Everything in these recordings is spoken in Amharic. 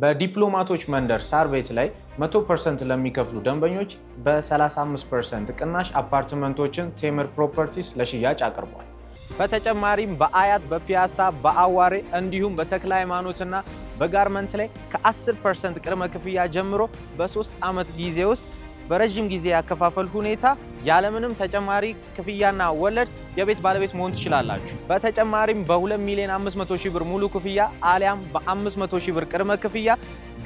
በዲፕሎማቶች መንደር ሳር ቤት ላይ 100% ለሚከፍሉ ደንበኞች በ35% ቅናሽ አፓርትመንቶችን ቴምር ፕሮፐርቲስ ለሽያጭ አቅርቧል። በተጨማሪም በአያት፣ በፒያሳ፣ በአዋሬ እንዲሁም በተክለ ሃይማኖትና በጋርመንት ላይ ከ10% ቅድመ ክፍያ ጀምሮ በ3 ዓመት ጊዜ ውስጥ በረጅም ጊዜ ያከፋፈል ሁኔታ ያለምንም ተጨማሪ ክፍያና ወለድ የቤት ባለቤት መሆን ትችላላችሁ። በተጨማሪም በ2,500,000 ብር ሙሉ ክፍያ አሊያም በ500,000 ብር ቅድመ ክፍያ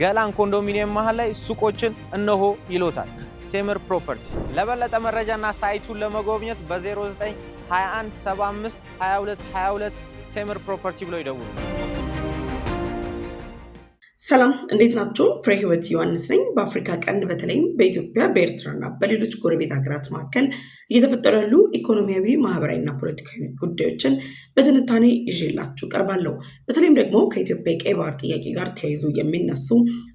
ገላን ኮንዶሚኒየም መሃል ላይ ሱቆችን እነሆ ይሎታል ቴምር ፕሮፐርቲስ። ለበለጠ መረጃና ሳይቱን ለመጎብኘት በ0921 75 22 22 ቴምር ፕሮፐርቲ ብለው ይደውሉ። ሰላም እንዴት ናችሁ? ፍሬ ህይወት ዮሐንስ ነኝ። በአፍሪካ ቀንድ በተለይም በኢትዮጵያ በኤርትራና በሌሎች ጎረቤት ሀገራት መካከል እየተፈጠሩ ያሉ ኢኮኖሚያዊ፣ ማህበራዊና ፖለቲካዊ ጉዳዮችን በትንታኔ ይዤላችሁ ቀርባለሁ። በተለይም ደግሞ ከኢትዮጵያ የቀይ ባህር ጥያቄ ጋር ተያይዞ የሚነሱ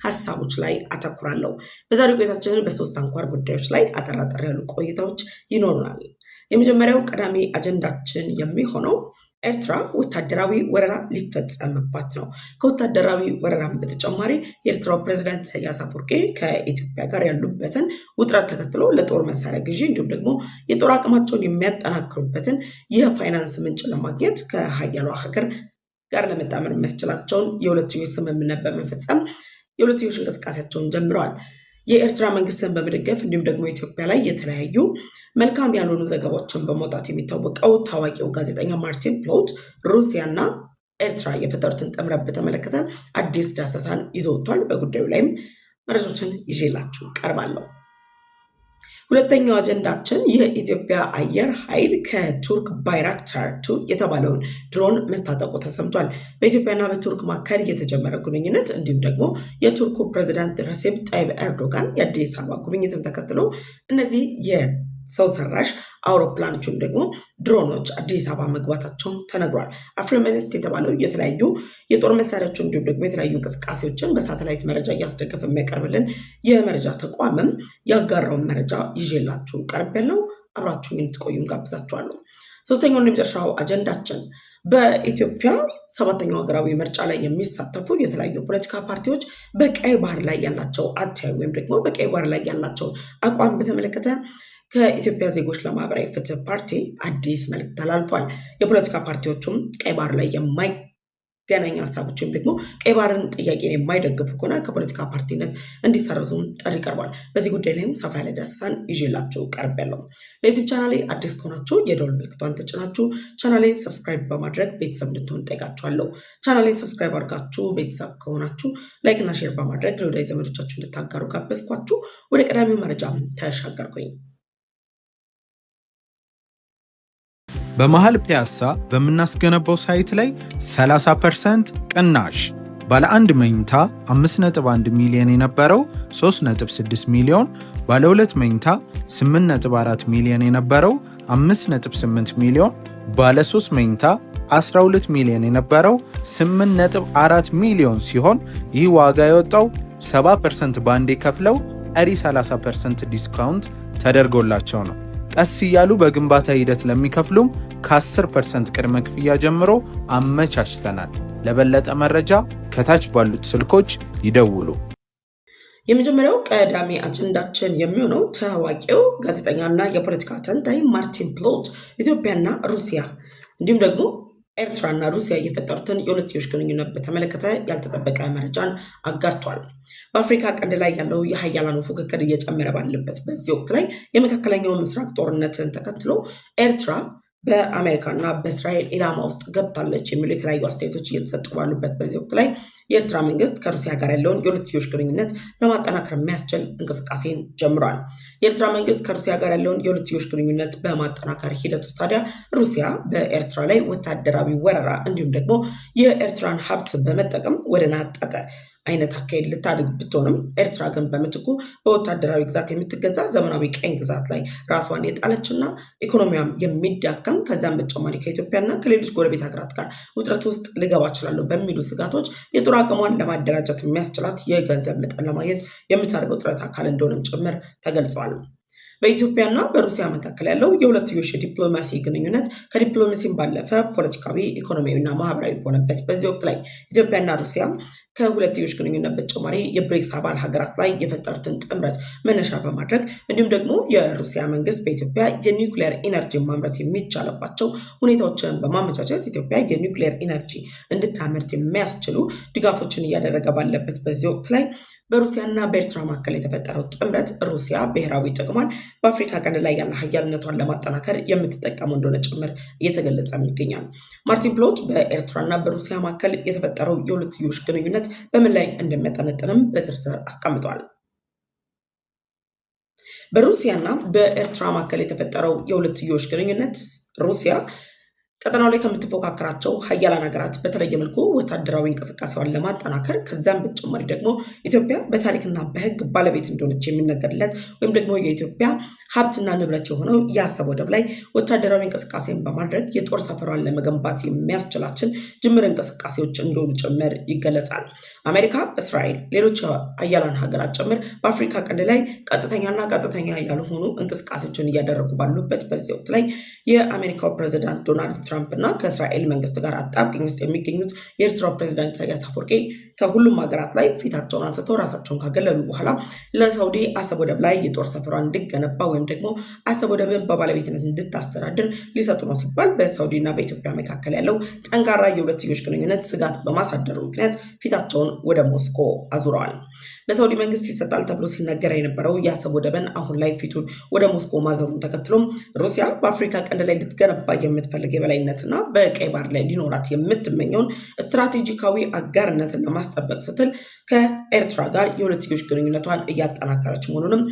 ሀሳቦች ላይ አተኩራለሁ። በዛሬው ቆይታችን በሶስት አንኳር ጉዳዮች ላይ አጠር ያሉ ቆይታዎች ይኖሩናል። የመጀመሪያው ቀዳሚ አጀንዳችን የሚሆነው ኤርትራ ወታደራዊ ወረራ ሊፈጸምባት ነው። ከወታደራዊ ወረራም በተጨማሪ የኤርትራው ፕሬዝዳንት ኢሳያስ አፈወርቂ ከኢትዮጵያ ጋር ያሉበትን ውጥረት ተከትሎ ለጦር መሳሪያ ግዢ እንዲሁም ደግሞ የጦር አቅማቸውን የሚያጠናክሩበትን የፋይናንስ ምንጭ ለማግኘት ከሀያሏ ሀገር ጋር ለመጣመር የሚያስችላቸውን የሁለትዮሽ ስምምነት በመፈጸም የሁለትዮሽ እንቅስቃሴያቸውን ጀምረዋል። የኤርትራ መንግስትን በመደገፍ እንዲሁም ደግሞ ኢትዮጵያ ላይ የተለያዩ መልካም ያልሆኑ ዘገባዎችን በመውጣት የሚታወቀው ታዋቂው ጋዜጠኛ ማርቲን ፕሎት ሩሲያና ኤርትራ የፈጠሩትን ጥምረት በተመለከተ አዲስ ዳሰሳን ይዞ ወጥቷል። በጉዳዩ ላይም መረጃዎችን ይዤላችሁ ቀርባለሁ። ሁለተኛው አጀንዳችን የኢትዮጵያ አየር ኃይል ከቱርክ ባይራክታር 2 የተባለውን ድሮን መታጠቁ ተሰምቷል። በኢትዮጵያና በቱርክ መካከል የተጀመረ ግንኙነት እንዲሁም ደግሞ የቱርኩ ፕሬዝዳንት ረሴፕ ጣይብ ኤርዶጋን የአዲስ አበባ ጉብኝትን ተከትሎ እነዚህ የሰው ሰራሽ አውሮፕላኖችም ደግሞ ድሮኖች አዲስ አበባ መግባታቸውን ተነግሯል። አፍሪሚኒስት የተባለው የተለያዩ የጦር መሳሪያዎች እንዲሁም ደግሞ የተለያዩ እንቅስቃሴዎችን በሳተላይት መረጃ እያስደገፈ የሚያቀርብልን የመረጃ ተቋምም ያጋራውን መረጃ ይዤላችሁ ቀርቤያለሁ። አብራችሁን እንድትቆዩም ጋብዛችኋለሁ። ሶስተኛው የመጨረሻው አጀንዳችን በኢትዮጵያ 7ኛው ሀገራዊ ምርጫ ላይ የሚሳተፉ የተለያዩ ፖለቲካ ፓርቲዎች በቀይ ባህር ላይ ያላቸው አተያይ ወይም ደግሞ በቀይ ባህር ላይ ያላቸው አቋም በተመለከተ ከኢትዮጵያ ዜጎች ለማህበራዊ ፍትህ ፓርቲ አዲስ መልእክት ተላልፏል። የፖለቲካ ፓርቲዎቹም ቀይ ባህር ላይ የማይገናኝ ሀሳቦችም ደግሞ ቀይ ባህርን ጥያቄን የማይደግፉ ከሆነ ከፖለቲካ ፓርቲነት እንዲሰረዙም ጥሪ ቀርቧል። በዚህ ጉዳይ ላይም ሰፋ ያለ ዳሰሳን ይዤላችሁ ቀርቤያለሁ። ለዩቲዩብ ቻናሌ አዲስ ከሆናችሁ የደወል ምልክቷን ተጭናችሁ ቻናሌን ሰብስክራይብ በማድረግ ቤተሰብ እንድትሆን ጠይቃችኋለሁ። ቻናሌን ሰብስክራይብ አድርጋችሁ ቤተሰብ ከሆናችሁ ላይክ እና ሼር በማድረግ ለወዳጅ ዘመዶቻችሁ እንድታጋሩ ጋበዝኳችሁ። ወደ ቀዳሚው መረጃም ተሻገርኩኝ። በመሃል ፒያሳ በምናስገነባው ሳይት ላይ 30% ቅናሽ ባለ 1 መኝታ 5.1 ሚሊዮን የነበረው 3.6 ሚሊዮን፣ ባለ 2 መኝታ 8.4 ሚሊዮን የነበረው 5.8 ሚሊዮን፣ ባለ 3 መኝታ 12 ሚሊዮን የነበረው 8.4 ሚሊዮን ሲሆን ይህ ዋጋ የወጣው 70% ባንዴ ከፍለው ቀሪ 30% ዲስካውንት ተደርጎላቸው ነው። ቀስ እያሉ በግንባታ ሂደት ለሚከፍሉም ከ10% ቅድመ ክፍያ ጀምሮ አመቻችተናል። ለበለጠ መረጃ ከታች ባሉት ስልኮች ይደውሉ። የመጀመሪያው ቀዳሚ አጀንዳችን የሚሆነው ታዋቂው ጋዜጠኛና የፖለቲካ ተንታኝ ማርቲን ፕሎት ኢትዮጵያና ሩሲያ እንዲሁም ደግሞ ኤርትራና ሩሲያ የፈጠሩትን የሁለትዮሽ ግንኙነት በተመለከተ ያልተጠበቀ መረጃን አጋርቷል። በአፍሪካ ቀንድ ላይ ያለው የሀያላኑ ፉክክር እየጨመረ ባለበት በዚህ ወቅት ላይ የመካከለኛው ምስራቅ ጦርነትን ተከትሎ ኤርትራ በአሜሪካና በእስራኤል ኢላማ ውስጥ ገብታለች የሚሉ የተለያዩ አስተያየቶች እየተሰጡ ባሉበት በዚህ ወቅት ላይ የኤርትራ መንግስት ከሩሲያ ጋር ያለውን የሁለትዮሽ ግንኙነት ለማጠናከር የሚያስችል እንቅስቃሴን ጀምሯል። የኤርትራ መንግስት ከሩሲያ ጋር ያለውን የሁለትዮሽ ግንኙነት በማጠናከር ሂደት ውስጥ ታዲያ ሩሲያ በኤርትራ ላይ ወታደራዊ ወረራ እንዲሁም ደግሞ የኤርትራን ሀብት በመጠቀም ወደ ናጠጠ አይነት አካሄድ ልታድግ ብትሆንም ኤርትራ ግን በምትኩ በወታደራዊ ግዛት የምትገዛ ዘመናዊ ቀኝ ግዛት ላይ ራሷን የጣለችና ኢኮኖሚያም የሚዳከም ከዛም በተጨማሪ ከኢትዮጵያና ከሌሎች ጎረቤት ሀገራት ጋር ውጥረት ውስጥ ልገባ እችላለሁ በሚሉ ስጋቶች የጦር አቅሟን ለማደራጀት የሚያስችላት የገንዘብ መጠን ለማግኘት የምታደርገው ጥረት አካል እንደሆነም ጭምር ተገልጿል። በኢትዮጵያና በሩሲያ መካከል ያለው የሁለትዮሽ ዲፕሎማሲ ግንኙነት ከዲፕሎማሲም ባለፈ ፖለቲካዊ፣ ኢኮኖሚያዊና ማህበራዊ በሆነበት በዚህ ወቅት ላይ ኢትዮጵያና ሩሲያ ከሁለትዮሽ ግንኙነት በተጨማሪ የብሪክስ አባል ሀገራት ላይ የፈጠሩትን ጥምረት መነሻ በማድረግ እንዲሁም ደግሞ የሩሲያ መንግስት በኢትዮጵያ የኒውክሌር ኢነርጂ ማምረት የሚቻልባቸው ሁኔታዎችን በማመቻቸት ኢትዮጵያ የኒውክሌር ኢነርጂ እንድታመርት የሚያስችሉ ድጋፎችን እያደረገ ባለበት በዚህ ወቅት ላይ በሩሲያና በኤርትራ መካከል የተፈጠረው ጥምረት ሩሲያ ብሔራዊ ጥቅሟን በአፍሪካ ቀንድ ላይ ያለ ሀያልነቷን ለማጠናከር የምትጠቀመው እንደሆነ ጭምር እየተገለጸ ይገኛል። ማርቲን ፕሎት በኤርትራና በሩሲያ መካከል የተፈጠረው የሁለትዮሽ ግንኙነት በምን ላይ እንደሚያጠነጥንም በዝርዝር አስቀምጧል። በሩሲያና በኤርትራ መካከል የተፈጠረው የሁለትዮሽ ግንኙነት ሩሲያ ቀጠናው ላይ ከምትፎካከራቸው ሀያላን ሀገራት በተለየ መልኩ ወታደራዊ እንቅስቃሴዋን ለማጠናከር ከዛም በተጨማሪ ደግሞ ኢትዮጵያ በታሪክና በሕግ ባለቤት እንደሆነች የሚነገርለት ወይም ደግሞ የኢትዮጵያ ሀብትና ንብረት የሆነው የአሰብ ወደብ ላይ ወታደራዊ እንቅስቃሴን በማድረግ የጦር ሰፈሯን ለመገንባት የሚያስችላችን ጅምር እንቅስቃሴዎች እንደሆኑ ጭምር ይገለጻል። አሜሪካ፣ እስራኤል፣ ሌሎች ሀያላን ሀገራት ጭምር በአፍሪካ ቀንድ ላይ ቀጥተኛና ቀጥተኛ ያልሆኑ እንቅስቃሴዎችን እያደረጉ ባሉበት በዚህ ወቅት ላይ የአሜሪካው ፕሬዚዳንት ዶናልድ ትራምፕ እና ከእስራኤል መንግስት ጋር አጣብቂኝ ውስጥ የሚገኙት የኤርትራው ፕሬዚዳንት ኢሳያስ አፈወርቂ ከሁሉም ሀገራት ላይ ፊታቸውን አንስተው ራሳቸውን ካገለሉ በኋላ ለሳውዲ አሰብ ወደብ ላይ የጦር ሰፈሯ እንዲገነባ ወይም ደግሞ አሰብ ወደብን በባለቤትነት እንድታስተዳድር ሊሰጡ ነው ሲባል በሳውዲ እና በኢትዮጵያ መካከል ያለው ጠንካራ የሁለትዮሽ ግንኙነት ስጋት በማሳደሩ ምክንያት ፊታቸውን ወደ ሞስኮ አዙረዋል። ለሳውዲ መንግስት ይሰጣል ተብሎ ሲነገር የነበረው የአሰብ ወደብን አሁን ላይ ፊቱን ወደ ሞስኮ ማዘሩን ተከትሎም ሩሲያ በአፍሪካ ቀንድ ላይ ልትገነባ የምትፈልግ የበላይነትና በቀይ ባህር ላይ ሊኖራት የምትመኘውን ስትራቴጂካዊ አጋርነትን ለማስጠበቅ ስትል ከኤርትራ ጋር የሁለትዮሽ ግንኙነቷን እያጠናከረች መሆኑንም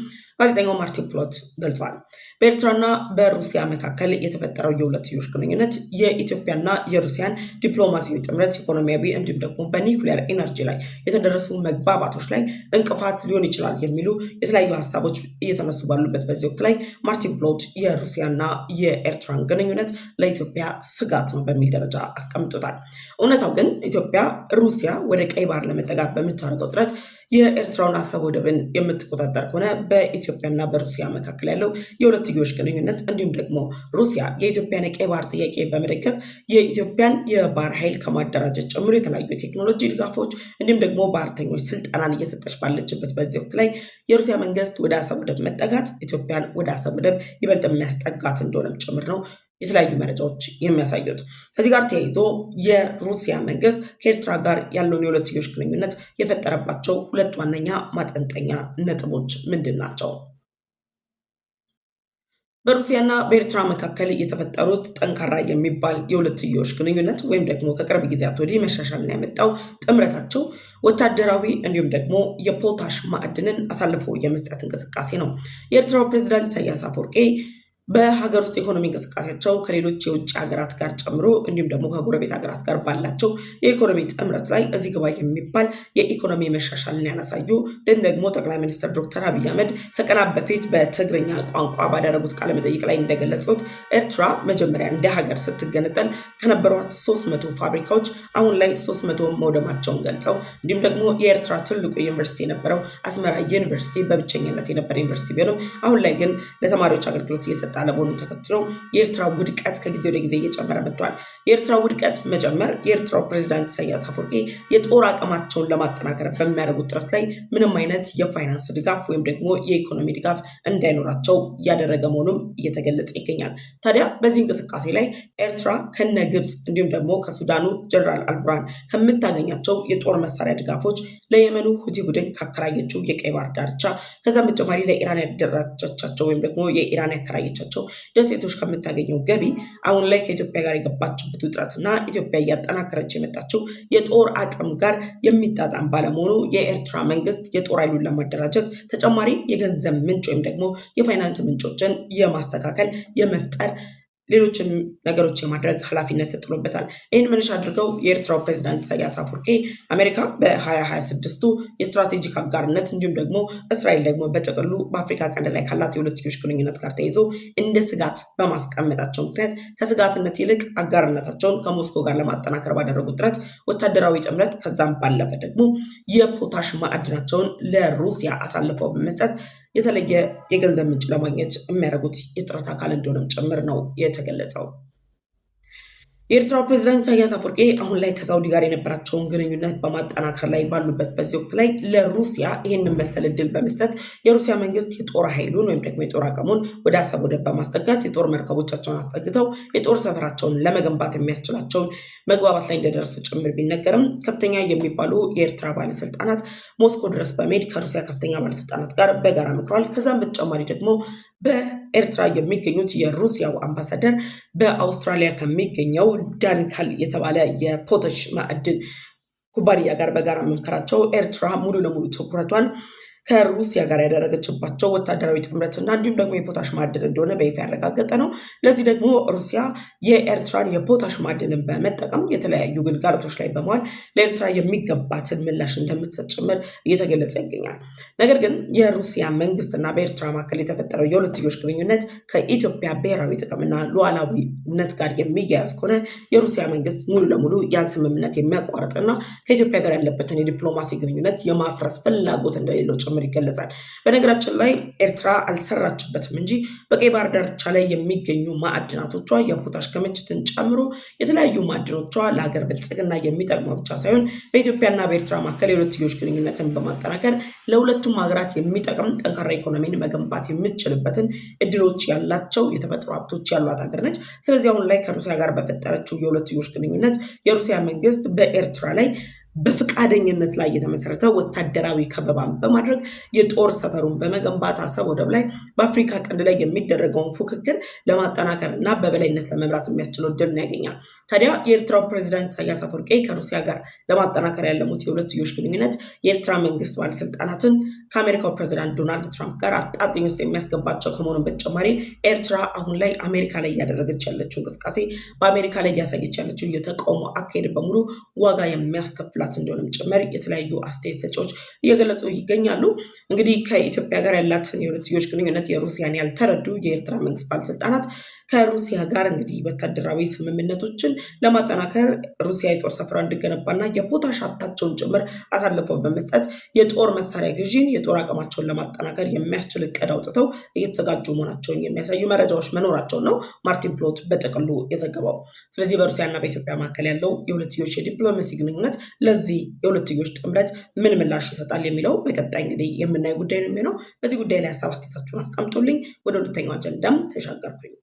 ጋዜጠኛው ማርቲን ፕሎት ገልጿል። በኤርትራና በሩሲያ መካከል የተፈጠረው የሁለትዮሽ ግንኙነት የኢትዮጵያና የሩሲያን ዲፕሎማሲያዊ ጥምረት፣ ኢኮኖሚያዊ እንዲሁም ደግሞ በኒውክሌር ኢነርጂ ላይ የተደረሱ መግባባቶች ላይ እንቅፋት ሊሆን ይችላል የሚሉ የተለያዩ ሀሳቦች እየተነሱ ባሉበት በዚህ ወቅት ላይ ማርቲን ፕሎት የሩሲያና የኤርትራን ግንኙነት ለኢትዮጵያ ስጋት ነው በሚል ደረጃ አስቀምጦታል። እውነታው ግን ኢትዮጵያ ሩሲያ ወደ ቀይ ባህር ለመጠጋት በምታደርገው ጥረት የኤርትራውን አሰብ ወደብን የምትቆጣጠር ከሆነ በኢትዮጵያና በሩሲያ መካከል ያለው የሁለትዮሽ ግንኙነት እንዲሁም ደግሞ ሩሲያ የኢትዮጵያን የቀይ ባህር ጥያቄ በመደገፍ የኢትዮጵያን የባህር ኃይል ከማደራጀት ጨምሮ የተለያዩ የቴክኖሎጂ ድጋፎች እንዲሁም ደግሞ ባህርተኞች ስልጠናን እየሰጠች ባለችበት በዚህ ወቅት ላይ የሩሲያ መንግስት ወደ አሰብ ወደብ መጠጋት ኢትዮጵያን ወደ አሰብ ወደብ ይበልጥ የሚያስጠጋት እንደሆነም ጭምር ነው የተለያዩ መረጃዎች የሚያሳዩት። ከዚህ ጋር ተያይዞ የሩሲያ መንግስት ከኤርትራ ጋር ያለውን የሁለትዮሽ ግንኙነት የፈጠረባቸው ሁለት ዋነኛ ማጠንጠኛ ነጥቦች ምንድን ናቸው? በሩሲያና በኤርትራ መካከል የተፈጠሩት ጠንካራ የሚባል የሁለትዮሽ ግንኙነት ወይም ደግሞ ከቅርብ ጊዜያት ወዲህ መሻሻልን ያመጣው ጥምረታቸው ወታደራዊ እንዲሁም ደግሞ የፖታሽ ማዕድንን አሳልፎ የመስጠት እንቅስቃሴ ነው። የኤርትራው ፕሬዚዳንት ኢሳያስ አፈወርቂ በሀገር ውስጥ ኢኮኖሚ እንቅስቃሴያቸው ከሌሎች የውጭ ሀገራት ጋር ጨምሮ እንዲሁም ደግሞ ከጎረቤት ሀገራት ጋር ባላቸው የኢኮኖሚ ጥምረት ላይ እዚህ ግባ የሚባል የኢኮኖሚ መሻሻልን ያላሳዩ ግን ደግሞ ጠቅላይ ሚኒስትር ዶክተር አብይ አህመድ ከቀናት በፊት በትግርኛ ቋንቋ ባደረጉት ቃለመጠይቅ ላይ እንደገለጹት ኤርትራ መጀመሪያ እንደ ሀገር ስትገነጠል ከነበሯት 300 ፋብሪካዎች አሁን ላይ 300 መውደማቸውን ገልጸው እንዲሁም ደግሞ የኤርትራ ትልቁ ዩኒቨርሲቲ የነበረው አስመራ ዩኒቨርሲቲ በብቸኝነት የነበረ ዩኒቨርሲቲ ቢሆንም አሁን ላይ ግን ለተማሪዎች አገልግሎት እየሰጠ አለመሆኑን ተከትሎ የኤርትራ ውድቀት ከጊዜ ወደ ጊዜ እየጨመረ መጥቷል። የኤርትራ ውድቀት መጨመር የኤርትራው ፕሬዚዳንት ኢሳያስ አፈወርቂ የጦር አቅማቸውን ለማጠናከር በሚያደርጉት ጥረት ላይ ምንም አይነት የፋይናንስ ድጋፍ ወይም ደግሞ የኢኮኖሚ ድጋፍ እንዳይኖራቸው እያደረገ መሆኑም እየተገለጸ ይገኛል። ታዲያ በዚህ እንቅስቃሴ ላይ ኤርትራ ከነ ግብፅ እንዲሁም ደግሞ ከሱዳኑ ጀነራል አልቡርሃን ከምታገኛቸው የጦር መሳሪያ ድጋፎች ለየመኑ ሁቲ ቡድን ካከራየችው የቀይ ባህር ዳርቻ ከዛም በተጨማሪ ለኢራን ያደራጃቻቸው ወይም ደግሞ የኢራን ያከራየቻቸው ደሴቶች ከምታገኘው ገቢ አሁን ላይ ከኢትዮጵያ ጋር የገባችበት ውጥረትና ኢትዮጵያ እያጠናከረች የመጣችው የጦር አቅም ጋር የሚጣጣም ባለመሆኑ የኤርትራ መንግስት የጦር ኃይሉን ለማደራጀት ተጨማሪ የገንዘብ ምንጭ ወይም ደግሞ የፋይናንስ ምንጮችን የማስተካከል የመፍጠር ሌሎችን ነገሮች የማድረግ ኃላፊነት ተጥሎበታል። ይህን መነሻ አድርገው የኤርትራው ፕሬዚዳንት ኢሳያስ አፈወርቂ አሜሪካ በ2026ቱ የስትራቴጂክ አጋርነት እንዲሁም ደግሞ እስራኤል ደግሞ በጥቅሉ በአፍሪካ ቀንድ ላይ ካላት የሁለትዮሽ ግንኙነት ጋር ተይዞ እንደ ስጋት በማስቀመጣቸው ምክንያት ከስጋትነት ይልቅ አጋርነታቸውን ከሞስኮ ጋር ለማጠናከር ባደረጉት ጥረት ወታደራዊ ጥምረት ከዛም ባለፈ ደግሞ የፖታሽ ማዕድናቸውን ለሩሲያ አሳልፈው በመስጠት የተለየ የገንዘብ ምንጭ ለማግኘት የሚያደርጉት የጥረት አካል እንደሆነም ጭምር ነው የተገለጸው። የኤርትራው ፕሬዝዳንት ኢሳያስ አፈወርቂ አሁን ላይ ከሳውዲ ጋር የነበራቸውን ግንኙነት በማጠናከር ላይ ባሉበት በዚህ ወቅት ላይ ለሩሲያ ይህንን መሰል እድል በመስጠት የሩሲያ መንግስት የጦር ኃይሉን ወይም ደግሞ የጦር አቅሙን ወደ አሰብ ወደብ በማስጠጋት የጦር መርከቦቻቸውን አስጠግተው የጦር ሰፈራቸውን ለመገንባት የሚያስችላቸውን መግባባት ላይ እንደደረሰ ጭምር ቢነገርም ከፍተኛ የሚባሉ የኤርትራ ባለስልጣናት ሞስኮ ድረስ በመሄድ ከሩሲያ ከፍተኛ ባለስልጣናት ጋር በጋራ መክረዋል። ከዛም በተጨማሪ ደግሞ በኤርትራ የሚገኙት የሩሲያው አምባሳደር በአውስትራሊያ ከሚገኘው ዳንካል የተባለ የፖታሽ ማዕድን ኩባንያ ጋር በጋራ መምከራቸው ኤርትራ ሙሉ ለሙሉ ትኩረቷን ከሩሲያ ጋር ያደረገችባቸው ወታደራዊ ጥምረትና እንዲሁም ደግሞ የፖታሽ ማዕድን እንደሆነ በይፋ ያረጋገጠ ነው። ለዚህ ደግሞ ሩሲያ የኤርትራን የፖታሽ ማዕድንን በመጠቀም የተለያዩ ግልጋሎቶች ላይ በመዋል ለኤርትራ የሚገባትን ምላሽ እንደምትሰጥ ጭምር እየተገለጸ ይገኛል። ነገር ግን የሩሲያ መንግስትና በኤርትራ መካከል የተፈጠረው የሁለትዮሽ ግንኙነት ከኢትዮጵያ ብሔራዊ ጥቅምና ሉዓላዊነት ጋር የሚያያዝ ከሆነ የሩሲያ መንግስት ሙሉ ለሙሉ ያን ስምምነት የሚያቋርጥና ከኢትዮጵያ ጋር ያለበትን የዲፕሎማሲ ግንኙነት የማፍረስ ፍላጎት እንደሌለው ጭምር ይገለጻል። በነገራችን ላይ ኤርትራ አልሰራችበትም እንጂ በቀይ ባህር ዳርቻ ላይ የሚገኙ ማዕድናቶቿ የፖታሽ ክምችትን ጨምሮ የተለያዩ ማዕድኖቿ ለሀገር ብልጽግና የሚጠቅሙ ብቻ ሳይሆን በኢትዮጵያና በኤርትራ መካከል የሁለትዮሽ ግንኙነትን በማጠናከር ለሁለቱም ሀገራት የሚጠቅም ጠንካራ ኢኮኖሚን መገንባት የምትችልበትን እድሎች ያላቸው የተፈጥሮ ሀብቶች ያሏት ሀገር ነች። ስለዚህ አሁን ላይ ከሩሲያ ጋር በፈጠረችው የሁለትዮሽ ግንኙነት የሩሲያ መንግስት በኤርትራ ላይ በፍቃደኝነት ላይ የተመሰረተ ወታደራዊ ከበባን በማድረግ የጦር ሰፈሩን በመገንባት አሰብ ወደብ ላይ በአፍሪካ ቀንድ ላይ የሚደረገውን ፉክክር ለማጠናከር እና በበላይነት ለመምራት የሚያስችለው እድል ያገኛል። ታዲያ የኤርትራው ፕሬዝዳንት ኢሳያስ አፈወርቂ ከሩሲያ ጋር ለማጠናከር ያለሙት የሁለትዮሽ ግንኙነት የኤርትራ መንግስት ባለስልጣናትን ከአሜሪካው ፕሬዝዳንት ዶናልድ ትራምፕ ጋር አጣብቂኝ ውስጥ የሚያስገባቸው ከመሆኑ በተጨማሪ ኤርትራ አሁን ላይ አሜሪካ ላይ እያደረገች ያለችው እንቅስቃሴ በአሜሪካ ላይ እያሳየች ያለችው የተቃውሞ አካሄድ በሙሉ ዋጋ የሚያስከፍላል እንደሆነም ጭምር የተለያዩ አስተያየት ሰጪዎች እየገለጹ ይገኛሉ። እንግዲህ ከኢትዮጵያ ጋር ያላትን የሁለትዮሽ ግንኙነት የሩሲያን ያልተረዱ የኤርትራ መንግስት ባለስልጣናት ከሩሲያ ጋር እንግዲህ ወታደራዊ ስምምነቶችን ለማጠናከር ሩሲያ የጦር ሰፈራ እንዲገነባና የፖታሽ ሀብታቸውን ጭምር አሳልፈው በመስጠት የጦር መሳሪያ ግዢን የጦር አቅማቸውን ለማጠናከር የሚያስችል እቅድ አውጥተው እየተዘጋጁ መሆናቸውን የሚያሳዩ መረጃዎች መኖራቸው ነው ማርቲን ፕሎት በጥቅሉ የዘገበው። ስለዚህ በሩሲያና በኢትዮጵያ መካከል ያለው የሁለትዮሽ የዲፕሎማሲ ግንኙነት ለዚህ የሁለትዮሽ ጥምረት ምን ምላሽ ይሰጣል የሚለው በቀጣይ እንግዲህ የምናየው ጉዳይ ነው የሚሆነው። በዚህ ጉዳይ ላይ ሀሳብ አስተያየታችሁን አስቀምጡልኝ። ወደ ሁለተኛው አጀንዳም ተሻገርኩኝ።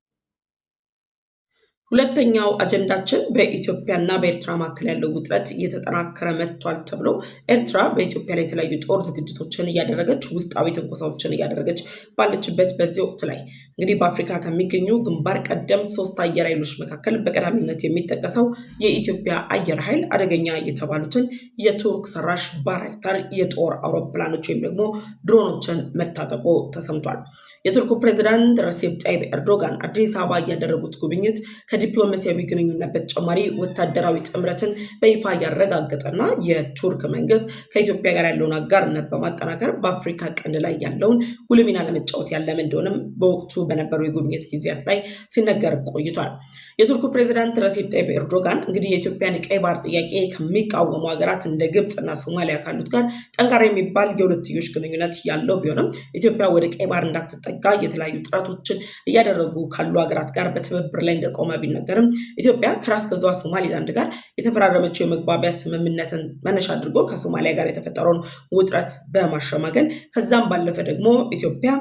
ሁለተኛው አጀንዳችን በኢትዮጵያና በኤርትራ መካከል ያለው ውጥረት እየተጠናከረ መጥቷል ተብሎ ኤርትራ በኢትዮጵያ ላይ የተለያዩ ጦር ዝግጅቶችን እያደረገች ውስጣዊ ትንኮሳዎችን እያደረገች ባለችበት በዚህ ወቅት ላይ እንግዲህ በአፍሪካ ከሚገኙ ግንባር ቀደም 3 አየር ኃይሎች መካከል በቀዳሚነት የሚጠቀሰው የኢትዮጵያ አየር ኃይል አደገኛ የተባሉትን የቱርክ ሰራሽ ባይራክታር የጦር አውሮፕላኖች ወይም ደግሞ ድሮኖችን መታጠቁ ተሰምቷል። የቱርኩ ፕሬዝዳንት ረሲፕ ጣይብ ኤርዶጋን አዲስ አበባ ያደረጉት ጉብኝት ከዲፕሎማሲያዊ ግንኙነት በተጨማሪ ወታደራዊ ጥምረትን በይፋ ያረጋገጠና የቱርክ መንግስት ከኢትዮጵያ ጋር ያለውን አጋርነት በማጠናከር በአፍሪካ ቀንድ ላይ ያለውን ጉልህ ሚና ለመጫወት ያለመ እንደሆነም በወቅቱ በነበሩ የጉብኝት ጊዜያት ላይ ሲነገር ቆይቷል። የቱርኩ ፕሬዝዳንት ረሲፕ ጣይብ ኤርዶጋን እንግዲህ የኢትዮጵያን ቀይ ባህር ጥያቄ ከሚቃወሙ ሀገራት እንደ ግብፅና ሶማሊያ ካሉት ጋር ጠንካራ የሚባል የሁለትዮሽ ግንኙነት ያለው ቢሆንም ኢትዮጵያ ወደ ቀይ ባህር እንዳትጠጋ የተለያዩ ጥረቶችን እያደረጉ ካሉ ሀገራት ጋር በትብብር ላይ እንደቆመ ቢነገርም ኢትዮጵያ ከራስ ገዟ ሶማሊላንድ ጋር የተፈራረመችው የመግባቢያ ስምምነትን መነሻ አድርጎ ከሶማሊያ ጋር የተፈጠረውን ውጥረት በማሸማገል ከዛም ባለፈ ደግሞ ኢትዮጵያ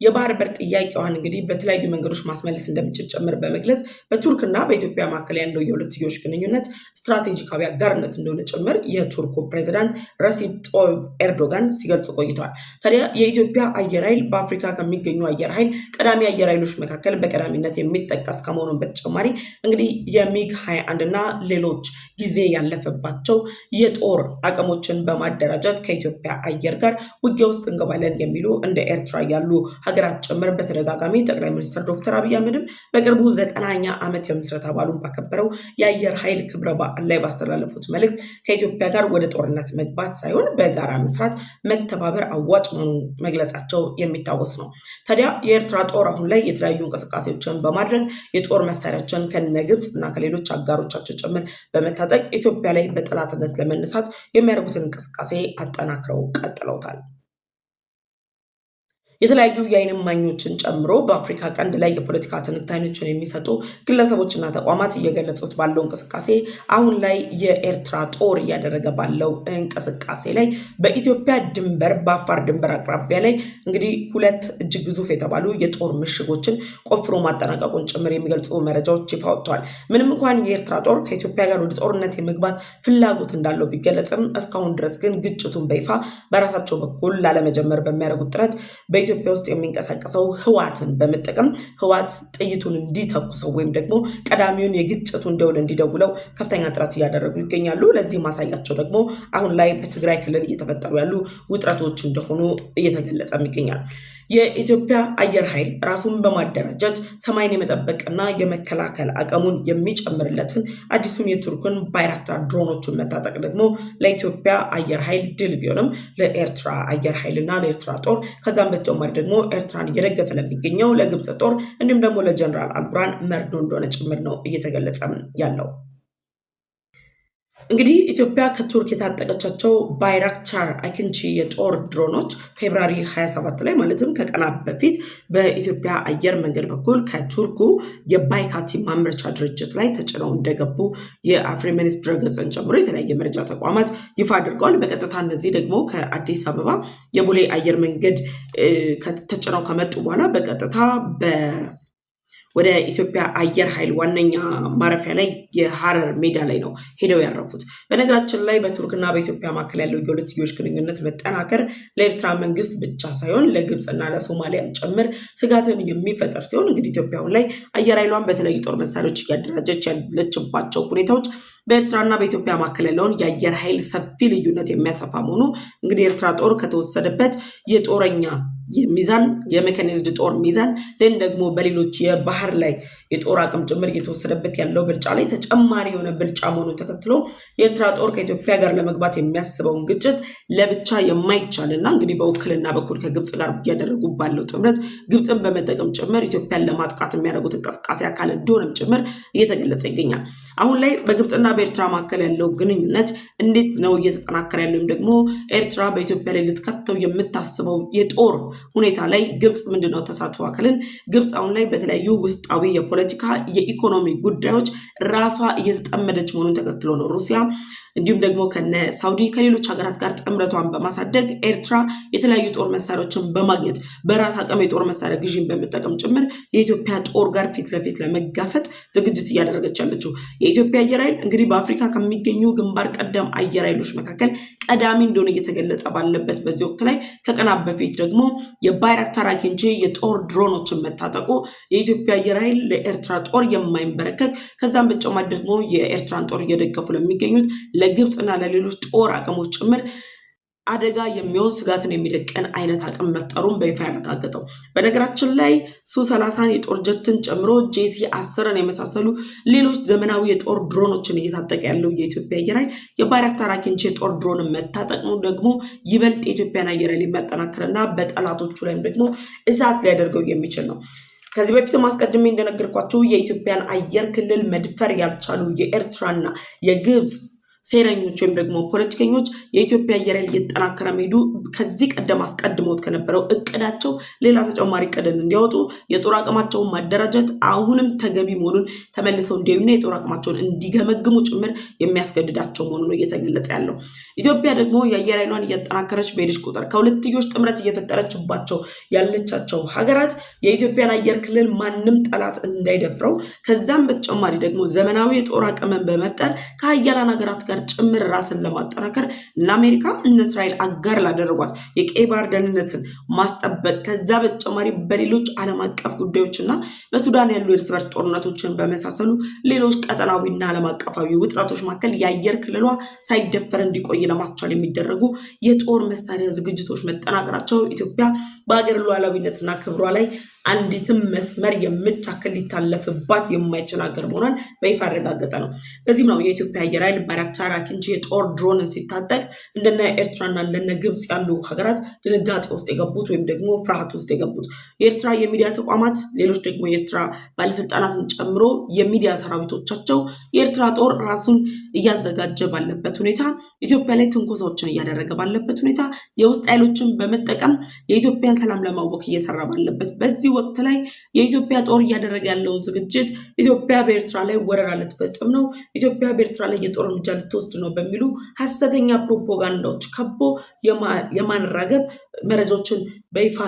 የባህር በር ጥያቄዋን እንግዲህ በተለያዩ መንገዶች ማስመለስ እንደምትችል ጭምር በመግለጽ በቱርክና በኢትዮጵያ መካከል ያለው የሁለትዮሽ ግንኙነት ስትራቴጂካዊ አጋርነት እንደሆነ ጭምር የቱርኩ ፕሬዝዳንት ረሲፕ ጣይብ ኤርዶጋን ሲገልጹ ቆይተዋል። ታዲያ የኢትዮጵያ አየር ኃይል በአፍሪካ ከሚገኙ አየር ኃይል ቀዳሚ አየር ኃይሎች መካከል በቀዳሚነት የሚጠቀስ ከመሆኑ በተጨማሪ እንግዲህ የሚግ 21 እና ሌሎች ጊዜ ያለፈባቸው የጦር አቅሞችን በማደራጀት ከኢትዮጵያ አየር ጋር ውጊያ ውስጥ እንገባለን የሚሉ እንደ ኤርትራ ያሉ ሀገራት ጭምር በተደጋጋሚ ጠቅላይ ሚኒስትር ዶክተር አብይ አህመድም በቅርቡ 90ኛ ዓመት የምስረታ በዓሉን ባከበረው የአየር ኃይል ክብረ በዓል ላይ ባስተላለፉት መልእክት ከኢትዮጵያ ጋር ወደ ጦርነት መግባት ሳይሆን በጋራ መስራት መተባበር አዋጭ መሆኑን መግለጻቸው የሚታወስ ነው። ታዲያ የኤርትራ ጦር አሁን ላይ የተለያዩ እንቅስቃሴዎችን በማድረግ የጦር መሳሪያዎችን ከነግብፅ እና ከሌሎች አጋሮቻቸው ጭምር በመታጠቅ ኢትዮጵያ ላይ በጠላትነት ለመነሳት የሚያደርጉትን እንቅስቃሴ አጠናክረው ቀጥለውታል። የተለያዩ የዓይን እማኞችን ጨምሮ በአፍሪካ ቀንድ ላይ የፖለቲካ ትንታኔዎችን የሚሰጡ ግለሰቦችና ተቋማት እየገለጹት ባለው እንቅስቃሴ አሁን ላይ የኤርትራ ጦር እያደረገ ባለው እንቅስቃሴ ላይ በኢትዮጵያ ድንበር በአፋር ድንበር አቅራቢያ ላይ እንግዲህ 2 እጅግ ግዙፍ የተባሉ የጦር ምሽጎችን ቆፍሮ ማጠናቀቁን ጭምር የሚገልጹ መረጃዎች ይፋ ወጥተዋል። ምንም እንኳን የኤርትራ ጦር ከኢትዮጵያ ጋር ወደ ጦርነት የመግባት ፍላጎት እንዳለው ቢገለጽም እስካሁን ድረስ ግን ግጭቱን በይፋ በራሳቸው በኩል ላለመጀመር በሚያደርጉት ጥረት በኢትዮጵያ ውስጥ የሚንቀሳቀሰው ህወሓትን በመጠቀም ህወሓት ጥይቱን እንዲተኩሰው ወይም ደግሞ ቀዳሚውን የግጭቱን ደውል እንዲደውለው ከፍተኛ ጥረት እያደረጉ ይገኛሉ። ለዚህ ማሳያቸው ደግሞ አሁን ላይ በትግራይ ክልል እየተፈጠሩ ያሉ ውጥረቶች እንደሆኑ እየተገለጸ ይገኛል። የኢትዮጵያ አየር ኃይል ራሱን በማደራጀት ሰማይን የመጠበቅና የመከላከል አቅሙን የሚጨምርለትን አዲሱን የቱርክን ባይራክታር ድሮኖችን መታጠቅ ደግሞ ለኢትዮጵያ አየር ኃይል ድል ቢሆንም ለኤርትራ አየር ኃይልና ለኤርትራ ጦር ከዛም በተጨማሪ ደግሞ ኤርትራን እየደገፈ ለሚገኘው ለግብጽ ጦር እንዲሁም ደግሞ ለጀነራል አልቡርሃን መርዶ እንደሆነ ጭምር ነው እየተገለጸ ያለው። እንግዲህ ኢትዮጵያ ከቱርክ የታጠቀቻቸው ባይራክታር አይኪንቺ የጦር ድሮኖች ፌብራሪ 27 ላይ ማለትም ከቀናት በፊት በኢትዮጵያ አየር መንገድ በኩል ከቱርኩ የባይካቲ ማምረቻ ድርጅት ላይ ተጭነው እንደገቡ የአፍሪሜኒስ ድረገጽን ጨምሮ የተለያየ መረጃ ተቋማት ይፋ አድርገዋል። በቀጥታ እነዚህ ደግሞ ከአዲስ አበባ የቦሌ አየር መንገድ ተጭነው ከመጡ በኋላ በቀጥታ ወደ ኢትዮጵያ አየር ኃይል ዋነኛ ማረፊያ ላይ የሐረር ሜዳ ላይ ነው ሄደው ያረፉት። በነገራችን ላይ በቱርክና በኢትዮጵያ መካከል ያለው የሁለትዮሽ ግንኙነት መጠናከር ለኤርትራ መንግስት ብቻ ሳይሆን ለግብጽና ለሶማሊያም ጭምር ስጋትን የሚፈጠር ሲሆን እንግዲህ ኢትዮጵያ ላይ አየር ኃይሏን በተለያዩ ጦር መሳሪያዎች እያደራጀች ያለችባቸው ሁኔታዎች በኤርትራና በኢትዮጵያ መካከል ያለውን የአየር ኃይል ሰፊ ልዩነት የሚያሰፋ መሆኑ እንግዲህ ኤርትራ ጦር ከተወሰደበት የጦረኛ የሚዛን የሜካኒዝድ ጦር ሚዛን ደግሞ በሌሎች የባህር ላይ የጦር አቅም ጭምር እየተወሰደበት ያለው ብልጫ ላይ ተጨማሪ የሆነ ብልጫ መሆኑን ተከትሎ የኤርትራ ጦር ከኢትዮጵያ ጋር ለመግባት የሚያስበውን ግጭት ለብቻ የማይቻልና እንግዲህ በውክልና በኩል ከግብጽ ጋር እያደረጉ ባለው ጥምረት ግብጽን በመጠቀም ጭምር ኢትዮጵያን ለማጥቃት የሚያደርጉት እንቅስቃሴ አካል እንደሆነም ጭምር እየተገለጸ ይገኛል። አሁን ላይ በግብጽና በኤርትራ መካከል ያለው ግንኙነት እንዴት ነው እየተጠናከረ ያለው? ደግሞ ኤርትራ በኢትዮጵያ ላይ ልትከፍተው የምታስበው የጦር ሁኔታ ላይ ግብጽ ምንድነው ተሳትፎ አካልን? ግብጽ አሁን ላይ በተለያዩ ውስጣዊ የፖለቲካ የኢኮኖሚ ጉዳዮች ራሷ እየተጠመደች መሆኑን ተከትሎ ነው ሩሲያ እንዲሁም ደግሞ ከነ ሳውዲ ከሌሎች ሀገራት ጋር ጥምረቷን በማሳደግ ኤርትራ የተለያዩ ጦር መሳሪያዎችን በማግኘት በራስ አቅም የጦር መሳሪያ ግዢን በመጠቀም ጭምር የኢትዮጵያ ጦር ጋር ፊት ለፊት ለመጋፈጥ ዝግጅት እያደረገች ያለችው። የኢትዮጵያ አየር ኃይል እንግዲህ በአፍሪካ ከሚገኙ ግንባር ቀደም አየር ኃይሎች መካከል ቀዳሚ እንደሆነ እየተገለጸ ባለበት በዚህ ወቅት ላይ ከቀናት በፊት ደግሞ የባይራክታር አይኪንቺ የጦር ድሮኖችን መታጠቁ የኢትዮጵያ አየር ኃይል ለኤርትራ ጦር የማይንበረከክ ከዛም በተጨማሪ ደግሞ የኤርትራን ጦር እየደገፉ ለሚገኙት ለግብጽና ለሌሎች ጦር አቅሞች ጭምር አደጋ የሚሆን ስጋትን የሚደቀን አይነት አቅም መፍጠሩን በይፋ ያረጋገጠው። በነገራችን ላይ ሱ-30 የጦር ጀትን ጨምሮ JC-10ን የመሳሰሉ ሌሎች ዘመናዊ የጦር ድሮኖችን እየታጠቀ ያለው የኢትዮጵያ አየር ኃይል የባይራክታር አይኪንቺ የጦር ድሮንን መታጠቁ ደግሞ ይበልጥ የኢትዮጵያን አየር ኃይል የሚያጠናክርና በጠላቶቹ ላይም ደግሞ እሳት ሊያደርገው የሚችል ነው። ከዚህ በፊት ማስቀድሜ እንደነገርኳችሁ የኢትዮጵያን አየር ክልል መድፈር ያልቻሉ የኤርትራና የግብጽ ሴረኞች ወይም ደግሞ ፖለቲከኞች የኢትዮጵያ አየር ኃይል እየተጠናከረ መሄዱ ከዚህ ቀደም አስቀድሞት ከነበረው እቅዳቸው ሌላ ተጨማሪ እቅድን እንዲያወጡ የጦር አቅማቸውን ማደራጀት አሁንም ተገቢ መሆኑን ተመልሰው እንዲያዩና የጦር አቅማቸውን እንዲገመግሙ ጭምር የሚያስገድዳቸው መሆኑን ነው እየተገለጸ ያለው። ኢትዮጵያ ደግሞ የአየር ኃይሏን እያጠናከረች በሄደች ቁጥር ከሁለትዮሽ ጥምረት እየፈጠረችባቸው ያለቻቸው ሀገራት የኢትዮጵያን አየር ክልል ማንም ጠላት እንዳይደፍረው ከዛም በተጨማሪ ደግሞ ዘመናዊ የጦር አቅምን በመፍጠር ከሀያላን ሀገራት ጋር ጭምር ራስን ለማጠናከር እና አሜሪካ እና እስራኤል አጋር ላደረጓት የቀይ ባህር ደህንነትን ማስጠበቅ ከዛ በተጨማሪ በሌሎች ዓለም አቀፍ ጉዳዮችና በሱዳን ያሉ የእርስ በርስ ጦርነቶችን በመሳሰሉ ሌሎች ቀጠናዊና ዓለም አቀፋዊ ውጥረቶች መካከል የአየር ክልሏ ሳይደፈር እንዲቆይ ለማስቻል የሚደረጉ የጦር መሳሪያ ዝግጅቶች መጠናከራቸው ኢትዮጵያ በሀገር ሉዓላዊነትና ክብሯ ላይ አንዲትም መስመር የምታክል ሊታለፍባት የማይችል ሀገር መሆኗን በይፋ ያረጋገጠ ነው። በዚህም ነው የኢትዮጵያ አየር ኃይል ባይራክታር አኪንቺ የጦር ድሮንን ሲታጠቅ እንደነ ኤርትራና እንደነ ግብጽ ያሉ ሀገራት ድንጋጤ ውስጥ የገቡት ወይም ደግሞ ፍርሃት ውስጥ የገቡት። የኤርትራ የሚዲያ ተቋማት ሌሎች ደግሞ የኤርትራ ባለስልጣናትን ጨምሮ የሚዲያ ሰራዊቶቻቸው የኤርትራ ጦር ራሱን እያዘጋጀ ባለበት ሁኔታ ኢትዮጵያ ላይ ትንኮሳዎችን እያደረገ ባለበት ሁኔታ የውስጥ ኃይሎችን በመጠቀም የኢትዮጵያን ሰላም ለማወክ እየሰራ ባለበት በዚህ ወቅት ላይ የኢትዮጵያ ጦር እያደረገ ያለውን ዝግጅት ኢትዮጵያ በኤርትራ ላይ ወረራ ልትፈጽም ነው፣ ኢትዮጵያ በኤርትራ ላይ የጦር እርምጃ ልትወስድ ነው በሚሉ ሐሰተኛ ፕሮፓጋንዳዎች ከቦ የማንራገብ መረጃዎችን በይፋ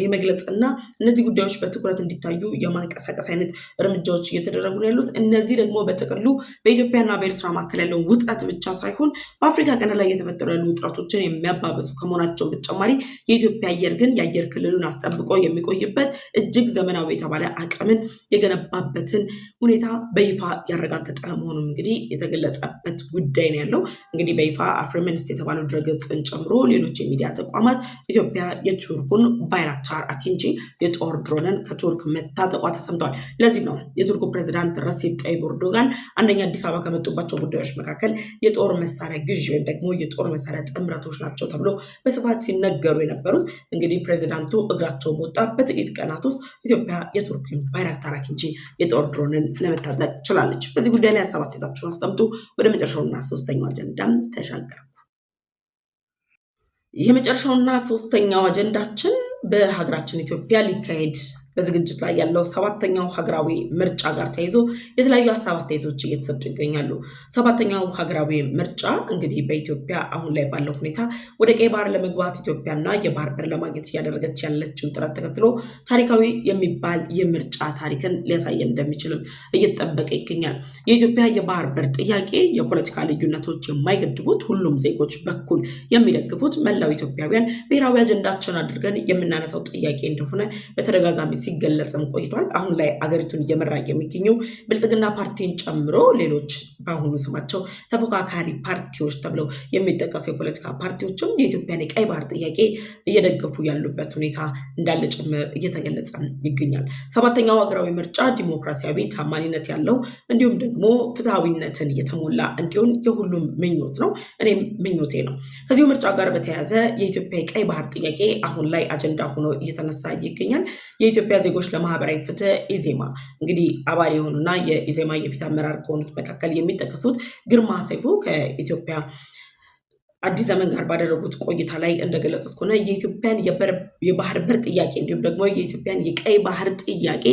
የመግለጽና እነዚህ ጉዳዮች በትኩረት እንዲታዩ የማንቀሳቀስ አይነት እርምጃዎች እየተደረጉ ነው ያሉት። እነዚህ ደግሞ በጥቅሉ በኢትዮጵያና በኤርትራ መካከል ያለው ውጥረት ብቻ ሳይሆን በአፍሪካ ቀንድ ላይ የተፈጠሩ ያሉ ውጥረቶችን የሚያባብሱ ከመሆናቸው በተጨማሪ የኢትዮጵያ አየር ግን የአየር ክልሉን አስጠብቆ የሚቆይበት እጅግ ዘመናዊ የተባለ አቅምን የገነባበትን ሁኔታ በይፋ ያረጋገጠ መሆኑን እንግዲህ የተገለጸበት ጉዳይ ነው ያለው። እንግዲህ በይፋ አፍሪሚኒስት የተባለው ድረገጽን ጨምሮ ሌሎች የሚዲያ ተቋማት ኢትዮጵያ የቱርኩን ባይራክታር አኪንቺ የጦር ድሮንን ከቱርክ መታጠቋ ተሰምተዋል። ለዚህም ነው የቱርኩ ፕሬዚዳንት ረሲፕ ጣይብ ኤርዶጋን አንደኛ አዲስ አበባ ከመጡባቸው ጉዳዮች መካከል የጦር መሳሪያ ግዥ ወይም ደግሞ የጦር መሳሪያ ጥምረቶች ናቸው ተብሎ በስፋት ሲነገሩ የነበሩት። እንግዲህ ፕሬዚዳንቱ እግራቸው በወጣ በጥቂት ቀናት ውስጥ ኢትዮጵያ የቱርኩን ባይራክታር አኪንቺ የጦር ድሮንን ለመታጠቅ ችላለች። በዚህ ጉዳይ ላይ ሀሳብ አስተያየታችሁን አስቀምጡ። ወደ መጨረሻውና ሶስተኛው አጀንዳም ተሻገርኩ። የመጨረሻውና ሶስተኛው አጀንዳችን በሀገራችን ኢትዮጵያ ሊካሄድ በዝግጅት ላይ ያለው 7ኛው ሀገራዊ ምርጫ ጋር ተያይዞ የተለያዩ ሀሳብ አስተያየቶች እየተሰጡ ይገኛሉ። 7ኛው ሀገራዊ ምርጫ እንግዲህ በኢትዮጵያ አሁን ላይ ባለው ሁኔታ ወደ ቀይ ባህር ለመግባት ኢትዮጵያና የባህር በር ለማግኘት እያደረገች ያለችውን ጥረት ተከትሎ ታሪካዊ የሚባል የምርጫ ታሪክን ሊያሳየን እንደሚችልም እየተጠበቀ ይገኛል። የኢትዮጵያ የባህር በር ጥያቄ የፖለቲካ ልዩነቶች የማይገድቡት ሁሉም ዜጎች በኩል የሚደግፉት መላው ኢትዮጵያውያን ብሔራዊ አጀንዳችን አድርገን የምናነሳው ጥያቄ እንደሆነ በተደጋጋሚ ሲገለጽም ቆይቷል። አሁን ላይ አገሪቱን እየመራ የሚገኘው ብልጽግና ፓርቲን ጨምሮ ሌሎች በአሁኑ ስማቸው ተፎካካሪ ፓርቲዎች ተብለው የሚጠቀሱ የፖለቲካ ፓርቲዎችም የኢትዮጵያን የቀይ ባህር ጥያቄ እየደገፉ ያሉበት ሁኔታ እንዳለ ጭምር እየተገለጸ ይገኛል። 7ኛው ሀገራዊ ምርጫ ዲሞክራሲያዊ ታማኒነት ያለው እንዲሁም ደግሞ ፍትሐዊነትን የተሞላ እንዲሆን የሁሉም ምኞት ነው። እኔም ምኞቴ ነው። ከዚሁ ምርጫ ጋር በተያያዘ የኢትዮጵያ የቀይ ባህር ጥያቄ አሁን ላይ አጀንዳ ሆኖ እየተነሳ ይገኛል። የኢትዮጵያ ዜጎች ለማህበራዊ ፍትህ ኢዜማ እንግዲህ አባል የሆኑና የኢዜማ የፊት አመራር ከሆኑት መካከል የሚጠቀሱት ግርማ ሰይፉ ከኢትዮጵያ አዲስ ዘመን ጋር ባደረጉት ቆይታ ላይ እንደገለጹት ከሆነ የኢትዮጵያን የባህር በር ጥያቄ እንዲሁም ደግሞ የኢትዮጵያን የቀይ ባህር ጥያቄ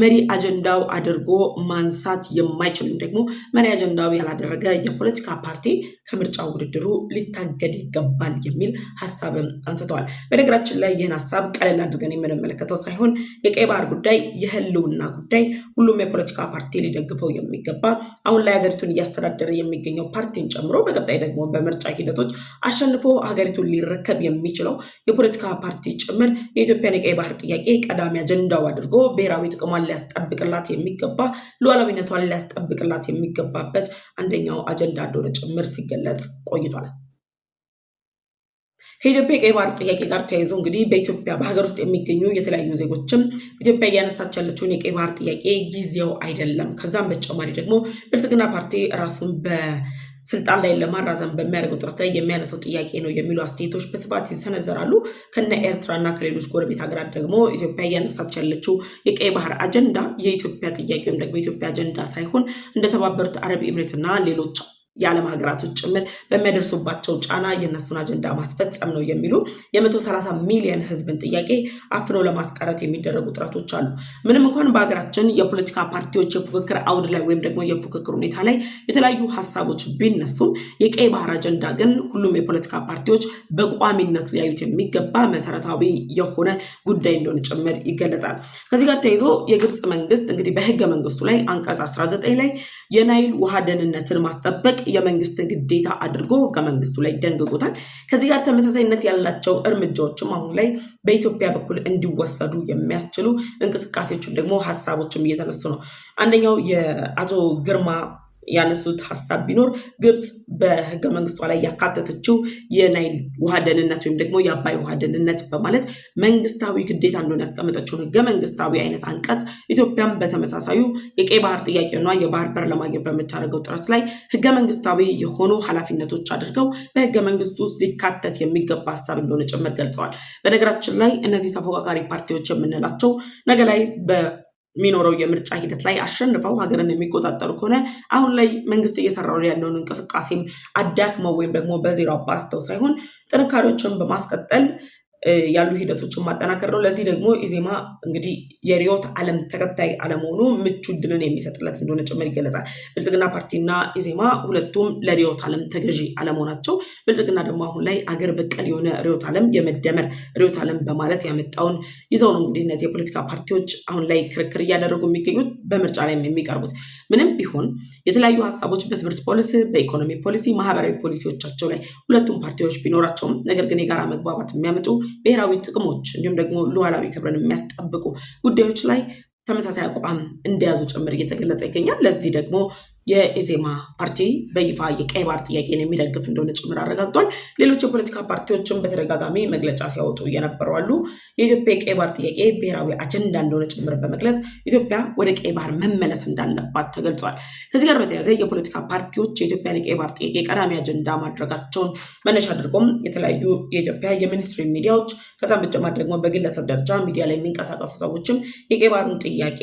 መሪ አጀንዳው አድርጎ ማንሳት የማይችል ደግሞ መሪ አጀንዳው ያላደረገ የፖለቲካ ፓርቲ ከምርጫው ውድድሩ ሊታገድ ይገባል የሚል ሀሳብም አንስተዋል። በነገራችን ላይ ይህን ሀሳብ ቀለል አድርገን የምንመለከተው ሳይሆን የቀይ ባህር ጉዳይ የህልውና ጉዳይ ሁሉም የፖለቲካ ፓርቲ ሊደግፈው የሚገባ አሁን ላይ ሀገሪቱን እያስተዳደረ የሚገኘው ፓርቲን ጨምሮ በቀጣይ ደግሞ በምርጫ ሂደቶች አሸንፎ ሀገሪቱን ሊረከብ የሚችለው የፖለቲካ ፓርቲ ጭምር የኢትዮጵያን የቀይ ባህር ጥያቄ ቀዳሚ አጀንዳው አድርጎ ብሔራዊ ጥቅሟን ሊያስጠብቅላት የሚገባ ሉዓላዊነቷን ሊያስጠብቅላት የሚገባበት አንደኛው አጀንዳ እንደሆነ ጭምር ሲገለጽ ቆይቷል። ከኢትዮጵያ የቀይ ባህር ጥያቄ ጋር ተያይዞ እንግዲህ በኢትዮጵያ በሀገር ውስጥ የሚገኙ የተለያዩ ዜጎችም ኢትዮጵያ እያነሳች ያለችውን የቀይ ባህር ጥያቄ ጊዜው አይደለም፣ ከዛም በተጨማሪ ደግሞ ብልጽግና ፓርቲ ራሱን ስልጣን ላይ ለማራዘም በሚያደርገው ጥረት ላይ የሚያነሳው ጥያቄ ነው የሚሉ አስተያየቶች በስፋት ይሰነዘራሉ። ከነ ኤርትራና ከሌሎች ጎረቤት ሀገራት ደግሞ ኢትዮጵያ እያነሳች ያለችው የቀይ ባህር አጀንዳ የኢትዮጵያ ጥያቄ ወይም ደግሞ የኢትዮጵያ አጀንዳ ሳይሆን እንደተባበሩት አረብ ኤምሬትና ሌሎች የዓለም ሀገራቶች ጭምር በሚያደርሱባቸው ጫና የነሱን አጀንዳ ማስፈጸም ነው የሚሉ የ130 ሚሊዮን ህዝብን ጥያቄ አፍኖ ለማስቀረት የሚደረጉ ጥረቶች አሉ። ምንም እንኳን በሀገራችን የፖለቲካ ፓርቲዎች የፉክክር አውድ ላይ ወይም ደግሞ የፉክክር ሁኔታ ላይ የተለያዩ ሀሳቦች ቢነሱም የቀይ ባህር አጀንዳ ግን ሁሉም የፖለቲካ ፓርቲዎች በቋሚነት ሊያዩት የሚገባ መሰረታዊ የሆነ ጉዳይ እንደሆነ ጭምር ይገለጻል። ከዚህ ጋር ተያይዞ የግብጽ መንግስት እንግዲህ በህገ መንግስቱ ላይ አንቀጽ 19 ላይ የናይል ውሃ ደህንነትን ማስጠበቅ የመንግስትን ግዴታ አድርጎ ከመንግስቱ ላይ ደንግጎታል። ከዚህ ጋር ተመሳሳይነት ያላቸው እርምጃዎችም አሁን ላይ በኢትዮጵያ በኩል እንዲወሰዱ የሚያስችሉ እንቅስቃሴዎችም ደግሞ ሀሳቦችም እየተነሱ ነው። አንደኛው የአቶ ግርማ ያነሱት ሀሳብ ቢኖር ግብጽ በህገ መንግስቷ ላይ ያካተተችው የናይል ውሃ ደህንነት ወይም ደግሞ የአባይ ውሃ ደህንነት በማለት መንግስታዊ ግዴታ እንደሆነ ያስቀመጠችውን ህገ መንግስታዊ አይነት አንቀጽ ኢትዮጵያም በተመሳሳዩ የቀይ ባህር ጥያቄና የባህር በር ለማግኘት በምታደርገው ጥረት ላይ ህገ መንግስታዊ የሆኑ ኃላፊነቶች አድርገው በህገ መንግስቱ ውስጥ ሊካተት የሚገባ ሀሳብ እንደሆነ ጭምር ገልጸዋል። በነገራችን ላይ እነዚህ ተፎካካሪ ፓርቲዎች የምንላቸው ነገ ላይ የሚኖረው የምርጫ ሂደት ላይ አሸንፈው ሀገርን የሚቆጣጠሩ ከሆነ አሁን ላይ መንግስት እየሰራው ያለውን እንቅስቃሴም አዳክመው ወይም ደግሞ በዜሮ አባስተው ሳይሆን ጥንካሬዎችን በማስቀጠል ያሉ ሂደቶችን ማጠናከር ነው። ለዚህ ደግሞ ኢዜማ እንግዲህ የሪዮት ዓለም ተከታይ አለመሆኑ ምቹ ድልን የሚሰጥለት እንደሆነ ጭምር ይገለጻል። ብልጽግና ፓርቲና ኢዜማ ሁለቱም ለሪዮት ዓለም ተገዢ አለመሆናቸው፣ ብልጽግና ደግሞ አሁን ላይ አገር በቀል የሆነ ሪዮት ዓለም የመደመር ሪዮት ዓለም በማለት ያመጣውን ይዘው ነው እንግዲህ እነዚህ የፖለቲካ ፓርቲዎች አሁን ላይ ክርክር እያደረጉ የሚገኙት በምርጫ ላይ የሚቀርቡት። ምንም ቢሆን የተለያዩ ሀሳቦች በትምህርት ፖሊሲ፣ በኢኮኖሚ ፖሊሲ፣ ማህበራዊ ፖሊሲዎቻቸው ላይ ሁለቱም ፓርቲዎች ቢኖራቸውም ነገር ግን የጋራ መግባባት የሚያመጡ ብሔራዊ ጥቅሞች እንዲሁም ደግሞ ሉዓላዊ ክብርን የሚያስጠብቁ ጉዳዮች ላይ ተመሳሳይ አቋም እንደያዙ ጭምር እየተገለጸ ይገኛል። ለዚህ ደግሞ የኢዜማ ፓርቲ በይፋ የቀይ ባህር ጥያቄን የሚደግፍ እንደሆነ ጭምር አረጋግጧል። ሌሎች የፖለቲካ ፓርቲዎችም በተደጋጋሚ መግለጫ ሲያወጡ እየነበሩ አሉ። የኢትዮጵያ የቀይ ባህር ጥያቄ ብሔራዊ አጀንዳ እንደሆነ ጭምር በመግለጽ ኢትዮጵያ ወደ ቀይ ባህር መመለስ እንዳለባት ተገልጿል። ከዚህ ጋር በተያያዘ የፖለቲካ ፓርቲዎች የኢትዮጵያን የቀይ ባህር ጥያቄ ቀዳሚ አጀንዳ ማድረጋቸውን መነሻ አድርጎም የተለያዩ የኢትዮጵያ የሚኒስትሪ ሚዲያዎች ከዛም በተጨማሪ ደግሞ በግለሰብ ደረጃ ሚዲያ ላይ የሚንቀሳቀሱ ሰዎችም የቀይ ባህሩን ጥያቄ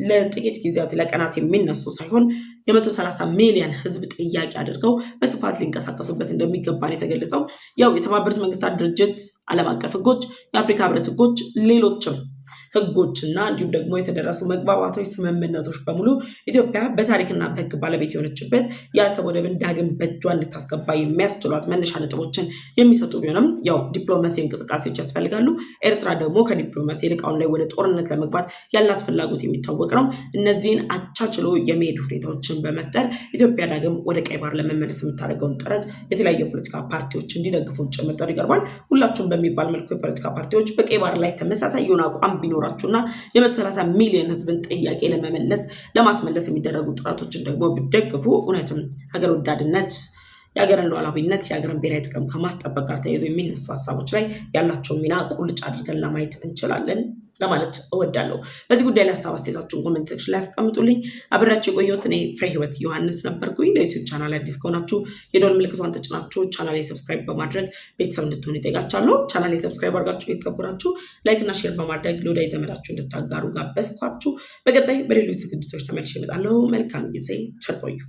ለጥቂት ጊዜያት ለቀናት የሚነሱ ሳይሆን የ130 ሚሊዮን ህዝብ ጥያቄ አድርገው በስፋት ሊንቀሳቀሱበት እንደሚገባ ነው የተገለጸው። ያው የተባበሩት መንግስታት ድርጅት ዓለም አቀፍ ህጎች፣ የአፍሪካ ህብረት ህጎች፣ ሌሎችም ህጎችና እንዲሁም ደግሞ የተደረሱ መግባባቶች፣ ስምምነቶች በሙሉ ኢትዮጵያ በታሪክና በህግ ባለቤት የሆነችበት የአሰብ ወደብን ዳግም በእጇ እንድታስገባ የሚያስችሏት መነሻ ነጥቦችን የሚሰጡ ቢሆንም ያው ዲፕሎማሲ እንቅስቃሴዎች ያስፈልጋሉ። ኤርትራ ደግሞ ከዲፕሎማሲ ይልቅ አሁን ላይ ወደ ጦርነት ለመግባት ያላት ፍላጎት የሚታወቅ ነው። እነዚህን አቻችሎ የመሄድ ሁኔታዎችን በመፍጠር ኢትዮጵያ ዳግም ወደ ቀይ ባህር ለመመለስ የምታደርገውን ጥረት የተለያዩ የፖለቲካ ፓርቲዎች እንዲደግፉ ጭምር ጥሪ ቀርቧል። ሁላችሁም በሚባል መልኩ የፖለቲካ ፓርቲዎች በቀይ ባህር ላይ ተመሳሳይ የሆነ አቋም ቢኖራቸውና የ130 ሚሊዮን ህዝብን ጥያቄ ለማስመለስ የሚደረጉ ጥረቶችን ደግሞ ቢደግፉ እውነትም ሀገር ወዳድነት፣ የሀገርን ሉዓላዊነት፣ የሀገርን ብሔራዊ ጥቅም ከማስጠበቅ ጋር ተያይዞ የሚነሱ ሀሳቦች ላይ ያላቸውን ሚና ቁልጭ አድርገን ለማየት እንችላለን ለማለት እወዳለሁ። በዚህ ጉዳይ ላይ ሀሳብ አስተያየታችሁን ኮሜንት ሴክሽን ላይ አስቀምጡልኝ። አብራችሁ የቆየሁት እኔ ፍሬ ህይወት ዮሐንስ ነበርኩኝ። ለዩቲዩብ ቻናል አዲስ ከሆናችሁ የደወል ምልክቷን ተጭናችሁ ቻናሌን ሰብስክራይብ በማድረግ ቤተሰብ እንድትሆኑ ይጠይቃችኋለሁ። ቻናሌን ሰብስክራይብ አድርጋችሁ ቤተሰብ ሆናችሁ ላይክ እና ሼር በማድረግ ለወዳጅ ዘመዳችሁ እንድታጋሩ ጋበዝኳችሁ። በቀጣይ በሌሎች ዝግጅቶች ተመልሼ እመጣለሁ። መልካም ጊዜ፣ ቸር ቆዩ።